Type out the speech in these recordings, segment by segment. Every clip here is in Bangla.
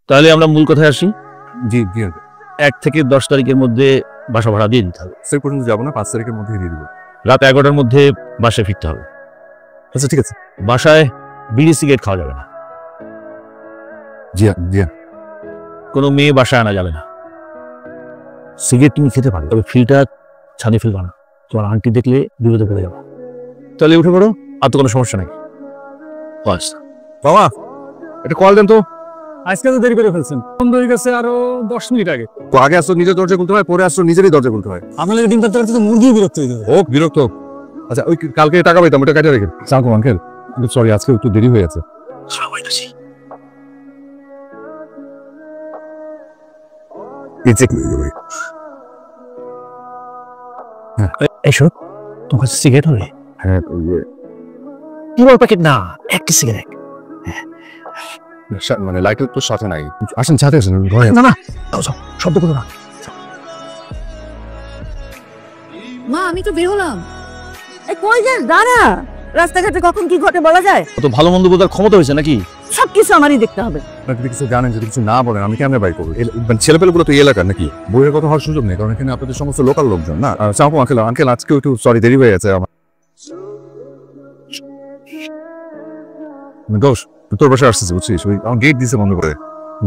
তাহলে আমরা মূল কথায় আসি। জি জি 1 থেকে 10 তারিখের মধ্যে বাসা ভাড়া দিয়ে দিতে হবে। সেই পর্যন্ত যাবো না, 5 তারিখের মধ্যে দিয়ে দিব। রাত 11টার মধ্যে বাসায় ফিরতে হবে। আচ্ছা ঠিক আছে। বাসায় বিড়ি সিগারেট খাওয়া যাবে না। জি জি কোনো মেয়ে বাসায় আনা যাবে না। সিগারেট তুমি খেতে পারো, তবে ফিল্টার ছাদে ফেলবা না, তোমার আন্টি দেখলে বিপদে পড়ে যাবে। তাহলে উঠে পড়ো, আর তো কোনো সমস্যা নাই। বাস বাবা এটা কল দেন তো। আজকে তো দেরি করে ফেলছেন, বন্ধ হয়ে গেছে আরো 10 মিনিট আগে। তো আগে আসতো নিজের দরজা খুলতে হয়, পরে আসতো নিজেরই দরজা খুলতে হয়। আপনাদের দিন করতে করতে তো মুরগি বিরক্ত হয়ে যাবে। হোক বিরক্ত হোক। আচ্ছা ওই কালকে টাকা পাইতাম, ওটা কাটে রেখে চাকু আঙ্কেল। সরি আজকে একটু দেরি হয়ে গেছে। এসো, তোমার কাছে সিগারেট হবে? হ্যাঁ পুরো প্যাকেট না, একটা সিগারেট। মানে লাইটার তো সাথে নাই। আসেন সাথে আসেন। না না, শব্দ করো না। মা আমি তো বের হলাম। কই যান? দাঁড়া, রাস্তাঘাটে কখন কি ঘটে বলা যায়? কত ভালো মন্দ বোঝার ক্ষমতা হয়েছে নাকি? সবকিছু আমারই দেখতে হবে। আপনি কিছু জানেন, যদি কিছু না বলেন আমি কেমনে বাই করবো? মানে ছেলেপেলেগুলো তো এই এলাকার নাকি, বইয়ের কথা হওয়ার সুযোগ নেই, কারণ এখানে আপনাদের সমস্ত লোকাল লোকজন না। চাকু আঙ্কেল আঙ্কেল আজকে একটু সরি দেরি হয়ে গেছে আমার। দোষ তোর বাসায় আসতেছে বুঝছিস, ওই আমার গেট দিছে বন্ধ করে।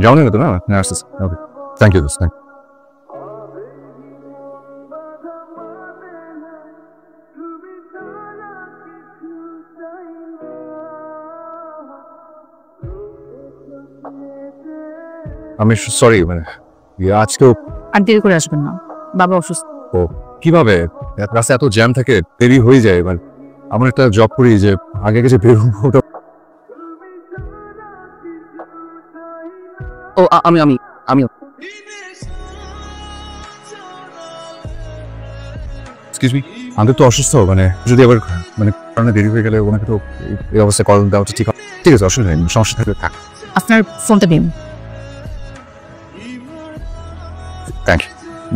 যাওনি না তো? না আসতেছে। ওকে থ্যাংক ইউ দোষ। থ্যাংক আমি সরি, মানে আজকেও আর দেরি করে আসবেন না, বাবা অসুস্থ। কিভাবে রাস্তায় এত জ্যাম থাকে, দেরি হয়ে যায়। মানে আমার একটা জব করি যে আগে গেছে বেরোবো, ওটা ও আমি এক্সকিউজ মি আঙ্কেল তো অসুস্থ, মানে যদি আবার মানে কারণে দেরি হয়ে গেলে ওনাকে তো এই অবস্থায় কল দেওয়াটা ঠিক হবে? ঠিক আছে, অসুবিধা নেই, সমস্যা থাকলে থাক। আপনার ফোনটা দিন। Thank you.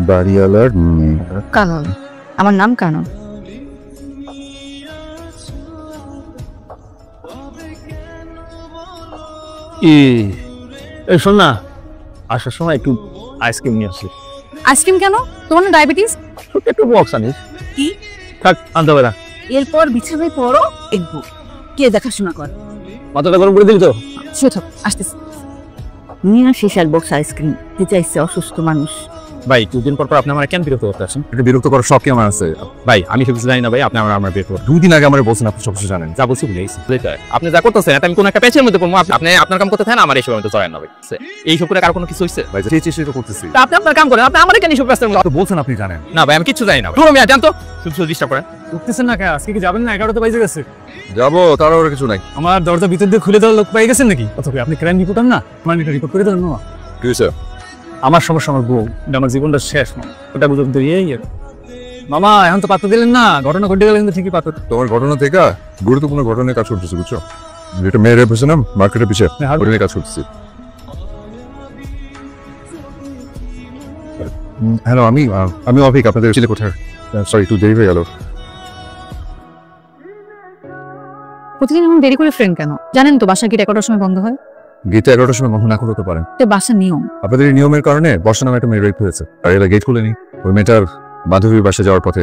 বাড়িওয়ালার কানন, আমার নাম কানন। শোন না, আসার সময় একটু আইসক্রিম নিয়ে আসি। আইসক্রিম কেন? তোমার না ডায়াবেটিস? একটু বক্স আনিস। কি? থাক, আনতে হবে না। এরপর বিছানায় পড়ো, একবো কে দেখাশোনা কর। মাথাটা গরম করে দিবি তো? শুয়ে থাক, আসতেছি। নিয়ে আসিস এক বক্স আইসক্রিম, দিতে চাইছে অসুস্থ মানুষ। ভাই 2 দিন পর আপনি আমার কেন বিরক্ত করতে আসেন? এটা বিরক্ত করার শখ কি আমার আছে? ভাই আমি সব কিছু জানি না ভাই, আপনি আমার বিরক্ত করতে। 2 দিন আগে আমার বলছেন আপনি সব কিছু জানেন। যা বলছি বুঝেছি। আপনি যা করতেছেন এটা আমি কোন একটা পেছনের মধ্যে পড়বো, আপনি আপনার কাম করতে থাকেন, আমার এইসব আমি তো জয়েন না ভাই। এই সব করে কার কোনো কিছু হইছে? ভাই যে চেষ্টা তো করতেছি। তা আপনি আপনার কাম করেন, আপনি আমারে কেন এইসব ব্যস্ত তো বলছেন আপনি জানেন না ভাই, আমি কিচ্ছু জানি না। তুমি আমি জানতো শুধু শুধু ডিস্টার্ব করেন। উঠতেছেন না কেন? আজকে কি যাবেন না? 11টা বাজে গেছে। যাবো, তার আর কিছু নাই। আমার দরজা ভিতর দিয়ে খুলে দেওয়ার লোক পাই গেছেন নাকি? অথবা আপনি ক্রাইম রিপোর্টার না? আমার এটা রিপোর্ট করে দেন না। কি হয়েছে? আমার সমস্যা আমার বউ, এটা আমার জীবনটা শেষ। ওটা বুঝতে দিয়ে মামা এখন তো পাত্র দিলেন না, ঘটনা ঘটে গেলে কিন্তু ঠিকই পাত্র। তোমার ঘটনা থেকে গুরুত্বপূর্ণ ঘটনায় কাজ করতেছি বুঝছো, যেটা মেয়ের পেছনে মার্কেটের পিছিয়ে ওটা নিয়ে কাজ করতেছি। হ্যালো, আমি অভিক, আপনাদের ছেলে কোথায়? সরি একটু দেরি হয়ে গেল। প্রতিদিন এমন দেরি করে ফ্রেন্ড কেন? জানেন তো বাসা গেট 11টার সময় বন্ধ হয়। গেটে 11টার সময় বন্ধ না করতে পারেন, এটা বাসার নিয়ম। আপনাদের এই নিয়মের কারণে বর্ষা নামে একটা মেয়ে রেপ হয়েছে, আর এরা গেট খুলেনি। ওই মেয়েটার বান্ধবীর বাসা যাওয়ার পথে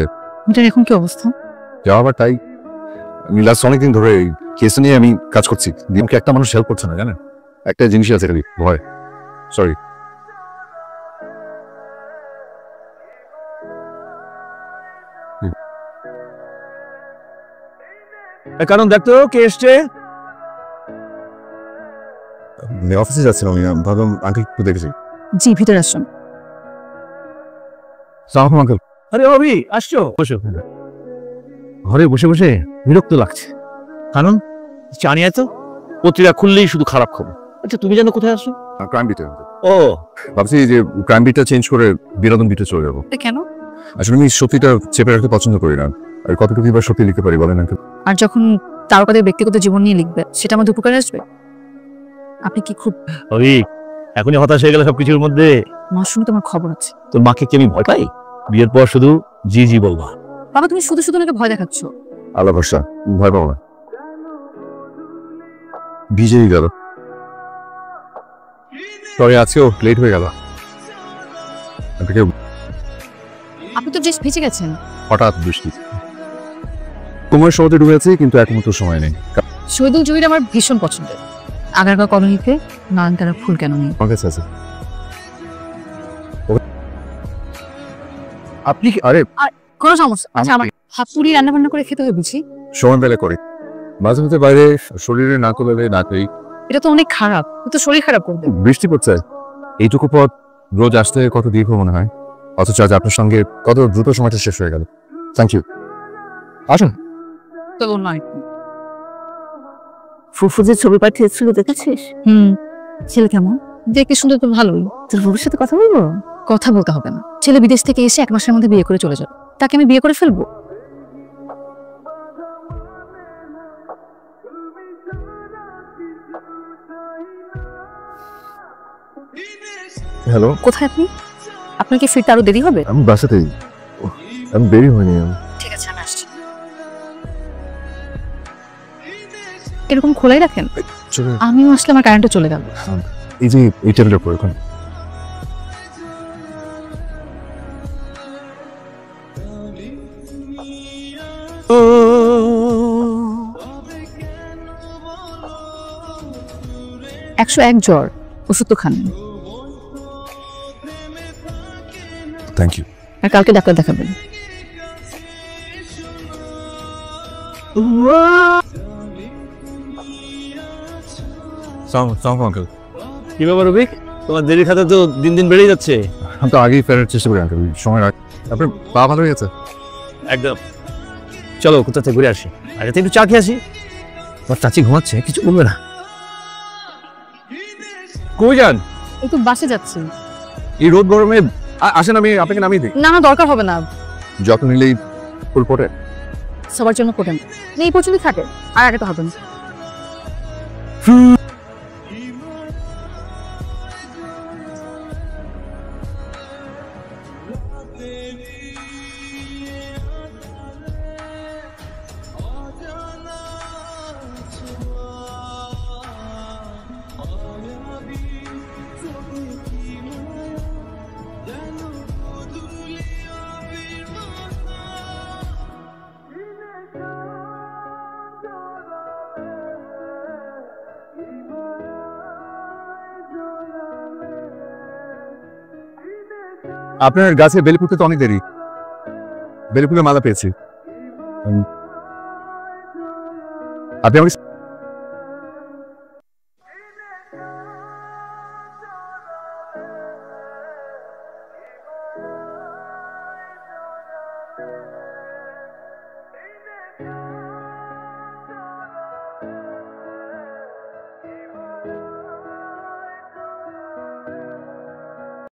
এটার এখন কি অবস্থা? যাওয়া আবার তাই। আমি লাস্ট অনেকদিন ধরে এই কেস নিয়ে আমি কাজ করছি, আমাকে একটা মানুষ হেল্প করছে না জানেন। একটা জিনিসই আছে খালি, ভয়। সরি। কারণ দেখতো কে এসছে। অফিসে যাচ্ছিলাম, আমি ভাবলাম আঙ্কেল একটু দেখেছি। জি ভিতরে আসুন। সালাম আঙ্কেল। আরে অভি আসছো, বসো। ঘরে বসে বসে বিরক্ত লাগছে। কারণ জানি তো পত্রিকা খুললেই শুধু খারাপ খবর। আচ্ছা তুমি জানো কোথায় আসো? ক্রাইম বিটে। ও ভাবছি যে ক্রাইম বিটটা চেঞ্জ করে বিনোদন বিটে চলে যাবো। কেন? আসলে আমি সত্যিটা চেপে রাখতে পছন্দ করি না, আর কতটুকু এবার সত্যি লিখতে পারি বলেন আঙ্কেল? আর যখন তারকাদের ব্যক্তিগত জীবন নিয়ে লিখবে সেটা আমাদের উপকারে আসবে। আপনি কি খুব অভি এখনই হতাশ হয়ে গেল সবকিছুর মধ্যে? মা শুনে তোমার খবর আছে। তোর মাকে কি আমি ভয় পাই? বিয়ের পর শুধু জি জি বলবা। বাবা তুমি শুধু শুধু ওনাকে ভয় দেখাচ্ছ। আল্লাহ ভরসা, ভয় পাবো না। ভিজেই গেল। সরি আজকেও লেট হয়ে গেল। আপনাকে আপনি তো ড্রেস ভিজে গেছেন। হঠাৎ বৃষ্টি, কোমরের সময় ডুবে আছি, কিন্তু এক মুহূর্ত সময় নেই। শহীদুল জহির আমার ভীষণ পছন্দের। আগারগাঁও কলোনিতে নয়নতারা ফুল কেন নেই? আমার কাছে আছে। আপনি আরে কোনো সমস্যা আচ্ছা, আমার হাতুড়ি রান্না বান্না করে খেতে হয় বুঝি? সময় পেলে করি, মাঝে মাঝে বাইরে শরীরে না করলে না করি। এটা তো অনেক খারাপ, তো শরীর খারাপ করবে। বৃষ্টি পড়ছে, এইটুকু পথ রোজ আসতে কত দীর্ঘ মনে হয়, অথচ আজ আপনার সঙ্গে কত দ্রুত সময়টা শেষ হয়ে গেল। থ্যাংক ইউ, আসুন। তো নয়। ফুফু যে ছবি পাঠিয়েছিল দেখেছিস? ছেলে কেমন? দেখতে সুন্দর তো ভালোই। তোর ফুফুর সাথে কথা বলবো? কথা বলতে হবে না, ছেলে বিদেশ থেকে এসে 1 মাসের মধ্যে বিয়ে করে চলে যাবে, তাকে আমি বিয়ে করে ফেলবো? হ্যালো, কোথায় আপনি? আপনার কি ফিরতে আরো দেরি হবে? আমি বাসাতেই, আমি দেরি হয়নি। ঠিক আছে, আমি আসছি। এরকম খোলাই রাখেন? আমিও আসলে আমার কারেন্টও চলে গেল। এই যে এই টেবিলের উপর এখন একশো 1 জ্বর, ওষুধ তো খান। Thank you. আর কালকে ডাক্তার দেখাবেন। আঙ্কেল, কি ব্যাপার রবিক, তোমার দেরি খাতে তো দিন দিন বেড়েই যাচ্ছে। আমি তো আগেই ফেরার চেষ্টা করি আঙ্কেল, সময় রাখ। আপনার পা ভালো হয়ে গেছে? একদম। চলো কোথা থেকে ঘুরে আসি, আগে তো একটু চা খেয়ে আসি। তোমার চাচি ঘুমাচ্ছে, কিছু বলবে না। কই যান? একটু বাসে যাচ্ছি। এই রোদ গরমে আসেন, আমি আপনাকে নামিয়ে দিই। না না, দরকার হবে না। যত্ন নিলেই ফুল ফোটে। সবার জন্য কোটেন এই পর্যন্ত থাকে, আর আগে তো হবে না। আপনার গাছে বেলি ফুটতে তো অনেক দেরি, বেলি ফুলের মালা পেয়েছি। আপনি আমাকে